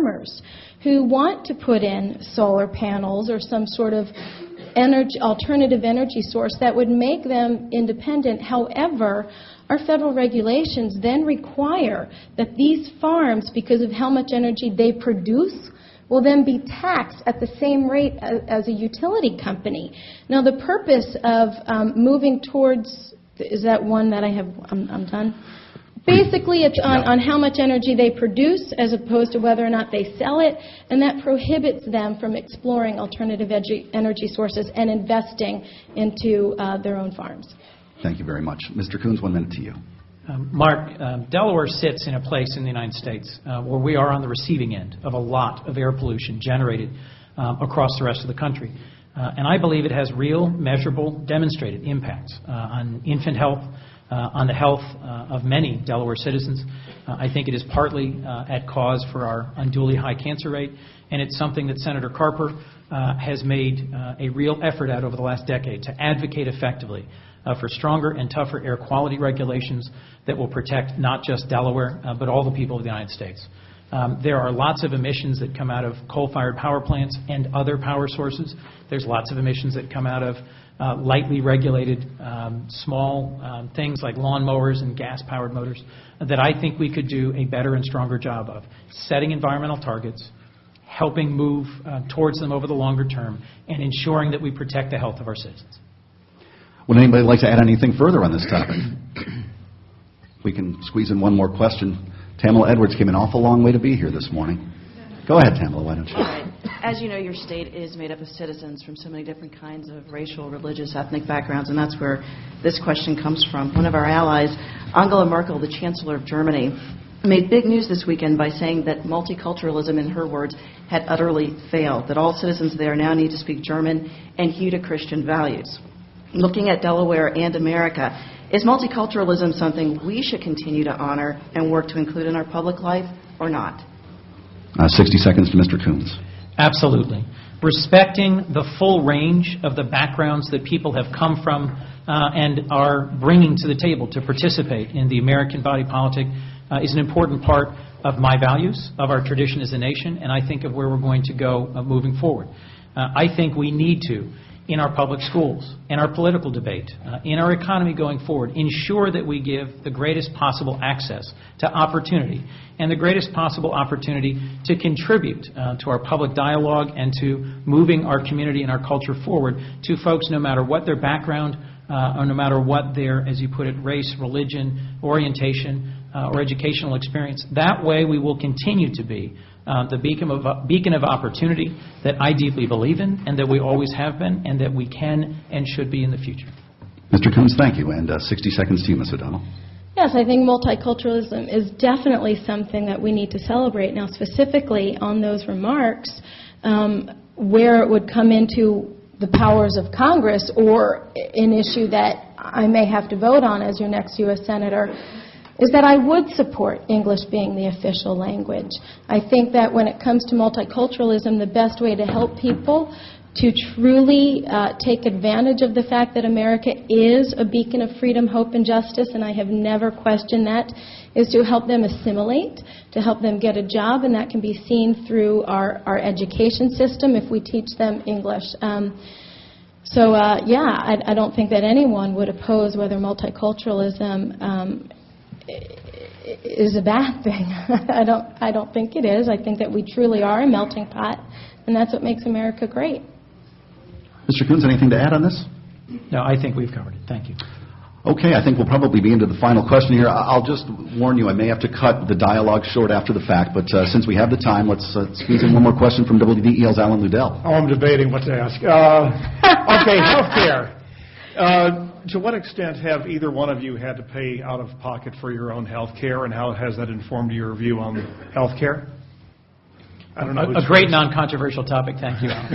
farmers who want to put in solar panels or some sort of alternative energy source that would make them independent. However, our federal regulations then require that these farms, because of how much energy they produce, will then be taxed at the same rate as a utility company. Now, the purpose of moving towards, is that one that I have, I'm done? Basically, it's on how much energy they produce as opposed to whether or not they sell it, and that prohibits them from exploring alternative energy sources and investing into their own farms. Thank you very much. Mr. Coons, 1 minute to you. Mark, Delaware sits in a place in the United States where we are on the receiving end of a lot of air pollution generated across the rest of the country. And I believe it has real, measurable, demonstrated impacts on infant health, on the health of many Delaware citizens. I think it is partly at cause for our unduly high cancer rate, and it's something that Senator Carper has made a real effort at over the last decade to advocate effectively for stronger and tougher air quality regulations that will protect not just Delaware, but all the people of the United States. There are lots of emissions that come out of coal-fired power plants and other power sources. There's lots of emissions that come out of lightly regulated small things like lawnmowers and gas-powered motors that I think we could do a better and stronger job of setting environmental targets, helping move towards them over the longer term, and ensuring that we protect the health of our citizens. Would anybody like to add anything further on this topic? We can squeeze in one more question. Tamala Edwards came an awful long way to be here this morning. Go ahead, Tamala, why don't you? All right. As you know, your state is made up of citizens from so many different kinds of racial, religious, ethnic backgrounds, and that's where this question comes from. One of our allies, Angela Merkel, the Chancellor of Germany, made big news this weekend by saying that multiculturalism, in her words, had utterly failed, that all citizens there now need to speak German and hew to Christian values. Looking at Delaware and America, is multiculturalism something we should continue to honor and work to include in our public life or not? 60 seconds to Mr. Coons. Absolutely. Respecting the full range of the backgrounds that people have come from and are bringing to the table to participate in the American body politic is an important part of my values, of our tradition as a nation, and I think of where we're going to go moving forward. I think we need to, in our public schools, in our political debate, in our economy going forward, ensure that we give the greatest possible access to opportunity and the greatest possible opportunity to contribute to our public dialogue and to moving our community and our culture forward to folks no matter what their background or no matter what their, as you put it, race, religion, orientation, or educational experience. That way we will continue to be the beacon of opportunity that I deeply believe in and that we always have been and that we can and should be in the future. Mr. Coons, thank you. And 60 seconds to you, Ms. O'Donnell. Yes, I think multiculturalism is definitely something that we need to celebrate. Now, specifically on those remarks, where it would come into the powers of Congress or an issue that I may have to vote on as your next U.S. Senator, is that I would support English being the official language. I think that when it comes to multiculturalism, the best way to help people to truly take advantage of the fact that America is a beacon of freedom, hope, and justice, and I have never questioned that, is to help them assimilate, to help them get a job, and that can be seen through our education system if we teach them English. I don't think that anyone would oppose whether multiculturalism is a bad thing. I don't think it is. I think that we truly are a melting pot, and that's what makes America great. Mr. Coons, anything to add on this? No, I think we've covered it. Thank you. Okay, I think we'll probably be into the final question here. I'll just warn you, I may have to cut the dialogue short after the fact, but since we have the time, let's squeeze in one more question from WDEL's Alan Ludell. Oh, I'm debating what to ask. Okay, health care. To what extent have either one of you had to pay out of pocket for your own health care, and how has that informed your view on health care? I don't know. A great non-controversial topic. Thank you, Alan.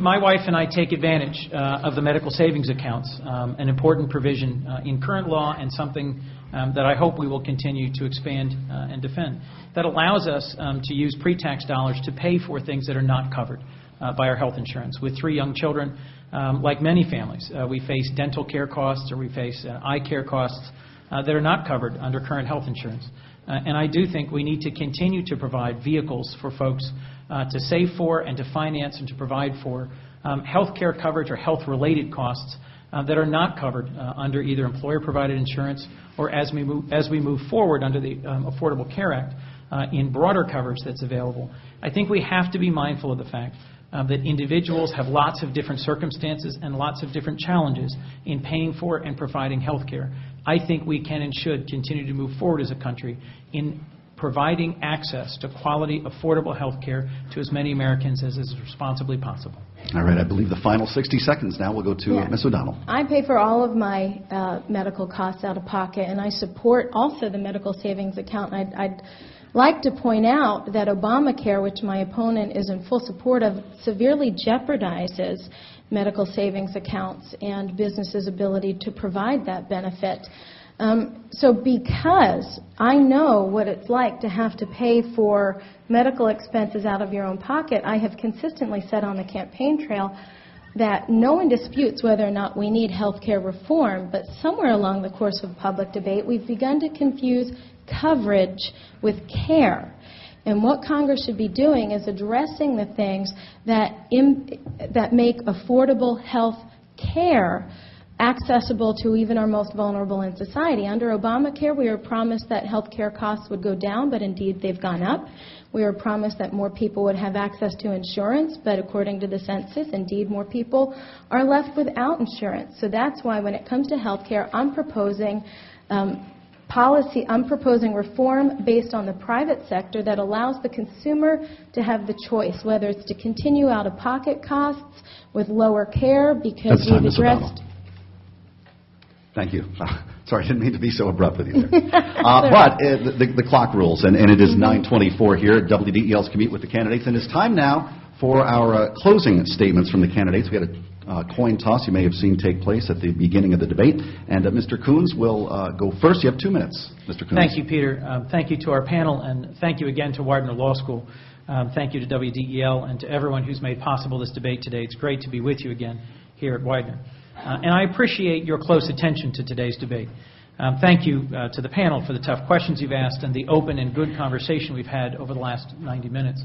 My wife and I take advantage of the medical savings accounts, an important provision in current law and something that I hope we will continue to expand and defend, that allows us to use pre-tax dollars to pay for things that are not covered by our health insurance. With 3 young children, like many families, we face dental care costs or we face eye care costs that are not covered under current health insurance. And I do think we need to continue to provide vehicles for folks to save for and to finance and to provide for health care coverage or health-related costs that are not covered under either employer-provided insurance or as we move forward under the Affordable Care Act in broader coverage that's available. I think we have to be mindful of the fact that individuals have lots of different circumstances and lots of different challenges in paying for and providing health care. I think we can and should continue to move forward as a country in providing access to quality, affordable health care to as many Americans as is responsibly possible. All right, I believe the final 60 seconds now will go to Ms. O'Donnell. I pay for all of my medical costs out of pocket, and I support also the medical savings account. I'd like to point out that Obamacare, which my opponent is in full support of, severely jeopardizes medical savings accounts and businesses' ability to provide that benefit. So because I know what it's like to have to pay for medical expenses out of your own pocket, I have consistently said on the campaign trail that no one disputes whether or not we need health care reform, but somewhere along the course of public debate, we've begun to confuse coverage with care. And what Congress should be doing is addressing the things that make affordable health care accessible to even our most vulnerable in society. Under Obamacare, we were promised that health care costs would go down, but indeed they've gone up. We were promised that more people would have access to insurance, but according to the census, indeed more people are left without insurance. So that's why when it comes to health care, I'm proposing reform based on the private sector that allows the consumer to have the choice, whether it's to continue out-of-pocket costs with lower care because we've addressed... Thank you. Sorry, I didn't mean to be so abrupt with you there. But the clock rules, and it is 9:24 here at WDEL's Commute with the Candidates, and it's time now for our closing statements from the candidates. We had a coin toss you may have seen take place at the beginning of the debate, and Mr. Coons will go first. You have 2 minutes, Mr. Coons. Thank you, Peter. Thank you to our panel, and thank you again to Widener Law School. Thank you to WDEL and to everyone who's made possible this debate today. It's great to be with you again here at Widener. And I appreciate your close attention to today's debate. Thank you to the panel for the tough questions you've asked and the open and good conversation we've had over the last 90 minutes.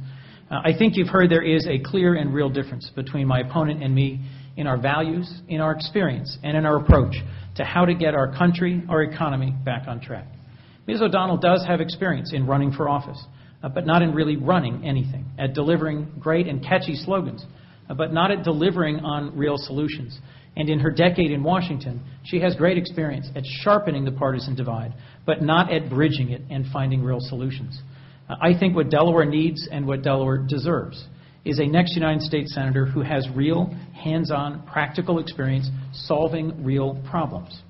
I think you've heard there is a clear and real difference between my opponent and me in our values, in our experience, and in our approach to how to get our country, our economy back on track. Ms. O'Donnell does have experience in running for office, but not in really running anything, at delivering great and catchy slogans, but not at delivering on real solutions. And in her decade in Washington, she has great experience at sharpening the partisan divide, but not at bridging it and finding real solutions. I think what Delaware needs and what Delaware deserves is a next United States Senator who has real, hands-on, practical experience solving real problems,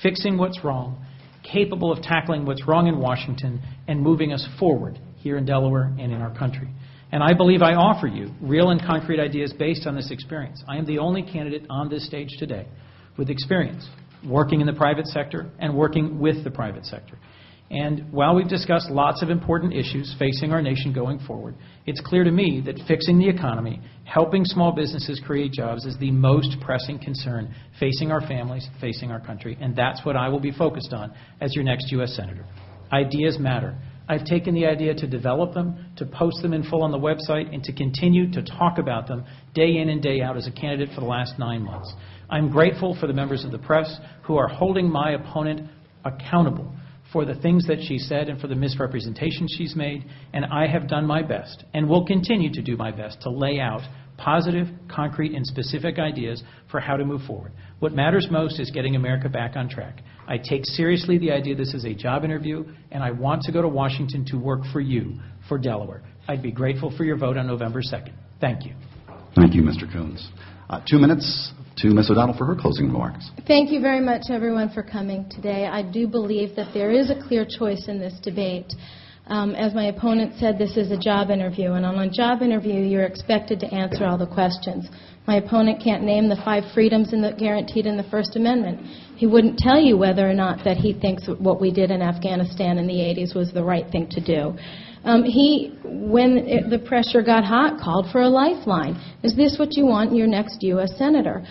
fixing what's wrong, capable of tackling what's wrong in Washington, and moving us forward here in Delaware and in our country. And I believe I offer you real and concrete ideas based on this experience. I am the only candidate on this stage today with experience working in the private sector and working with the private sector. And while we've discussed lots of important issues facing our nation going forward, it's clear to me that fixing the economy, helping small businesses create jobs is the most pressing concern facing our families, facing our country. And that's what I will be focused on as your next U.S. Senator. Ideas matter. I've taken the idea to develop them, to post them in full on the website, and to continue to talk about them day in and day out as a candidate for the last 9 months. I'm grateful for the members of the press who are holding my opponent accountable for the things that she said and for the misrepresentations she's made, and I have done my best and will continue to do my best to lay out positive, concrete, and specific ideas for how to move forward. What matters most is getting America back on track. I take seriously the idea this is a job interview, and I want to go to Washington to work for you, for Delaware. I'd be grateful for your vote on November 2nd. Thank you. Thank you, Mr. Coons. 2 minutes to Ms. O'Donnell for her closing remarks. Thank you very much, everyone, for coming today. I do believe that there is a clear choice in this debate. As my opponent said, this is a job interview, and on a job interview, you're expected to answer all the questions. My opponent can't name the 5 freedoms guaranteed in the First Amendment. He wouldn't tell you whether or not that he thinks what we did in Afghanistan in the 80s was the right thing to do. When the pressure got hot, called for a lifeline. Is this what you want in your next U.S. Senator?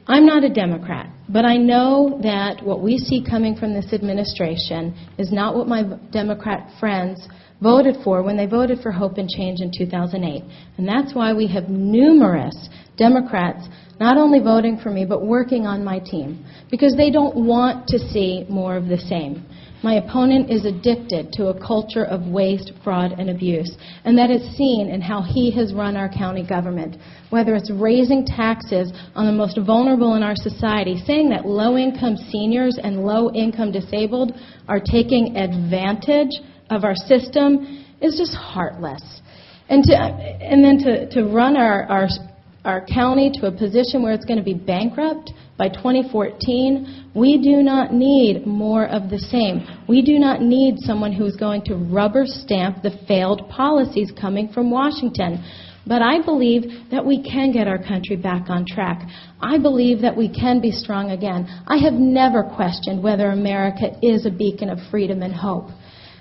I'm not a Democrat, but I know that what we see coming from this administration is not what my Democrat friends voted for when they voted for Hope and Change in 2008. And that's why we have numerous Democrats not only voting for me, but working on my team, because they don't want to see more of the same. My opponent is addicted to a culture of waste, fraud, and abuse, and that is seen in how he has run our county government, whether it's raising taxes on the most vulnerable in our society, saying that low-income seniors and low-income disabled are taking advantage of our system is just heartless. And then to run our county to a position where it's going to be bankrupt by 2014, we do not need more of the same. We do not need someone who's going to rubber stamp the failed policies coming from Washington. But I believe that we can get our country back on track. I believe that we can be strong again. I have never questioned whether America is a beacon of freedom and hope.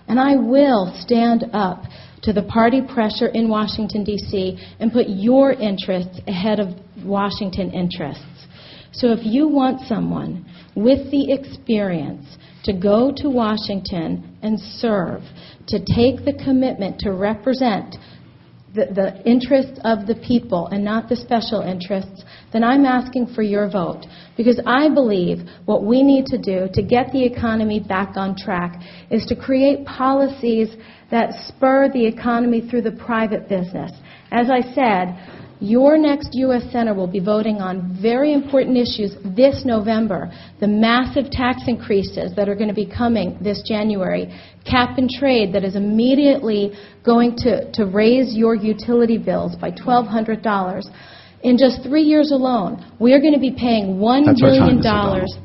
And I will stand up to the party pressure in Washington, D.C., and put your interests ahead of Washington interests. So if you want someone with the experience to go to Washington and serve, to take the commitment to represent the interests of the people and not the special interests, then I'm asking for your vote. Because I believe what we need to do to get the economy back on track is to create policies that spur the economy through the private business. As I said, your next U.S. Senator will be voting on very important issues this November. The massive tax increases that are going to be coming this January. Cap and trade that is immediately going to raise your utility bills by $1,200. In just 3 years alone, we are going to be paying $1 billion.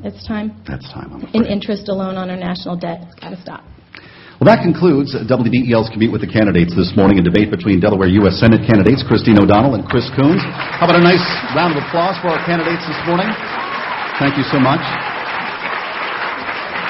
It's time? That's time. In interest alone on our national debt. It's got to stop. Well, that concludes WDEL's Commute with the Candidates this morning, a debate between Delaware U.S. Senate candidates Christine O'Donnell and Chris Coons. How about a nice round of applause for our candidates this morning? Thank you so much.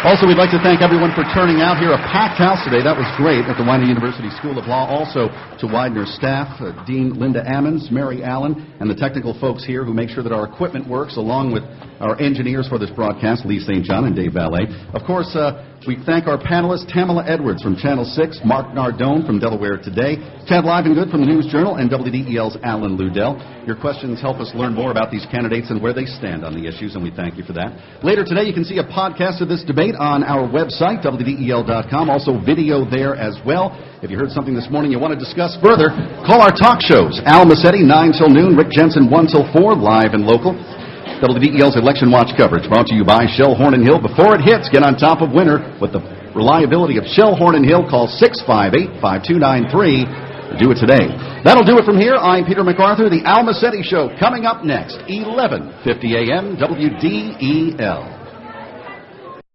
Also, we'd like to thank everyone for turning out here. A packed house today. That was great at the Widener University School of Law. Also to Widener's staff, Dean Linda Ammons, Mary Allen, and the technical folks here who make sure that our equipment works, along with our engineers for this broadcast, Lee St. John and Dave Valet. Of course, we thank our panelists, Tamala Edwards from Channel 6, Mark Nardone from Delaware Today, Ted Livengood from the News Journal, and WDEL's Alan Ludell. Your questions help us learn more about these candidates and where they stand on the issues, and we thank you for that. Later today, you can see a podcast of this debate on our website, WDEL.com. Also video there as well. If you heard something this morning you want to discuss further, call our talk shows. Al Massetti, 9 till noon, Rick Jensen, 1 till 4, live and local. WDEL's Election Watch coverage brought to you by Shell Horn & Hill. Before it hits, get on top of winter with the reliability of Shell Horn & Hill. Call 658-5293. Do it today. That'll do it from here. I'm Peter MacArthur. The Al Massetti Show coming up next, 11:50 a.m. WDEL.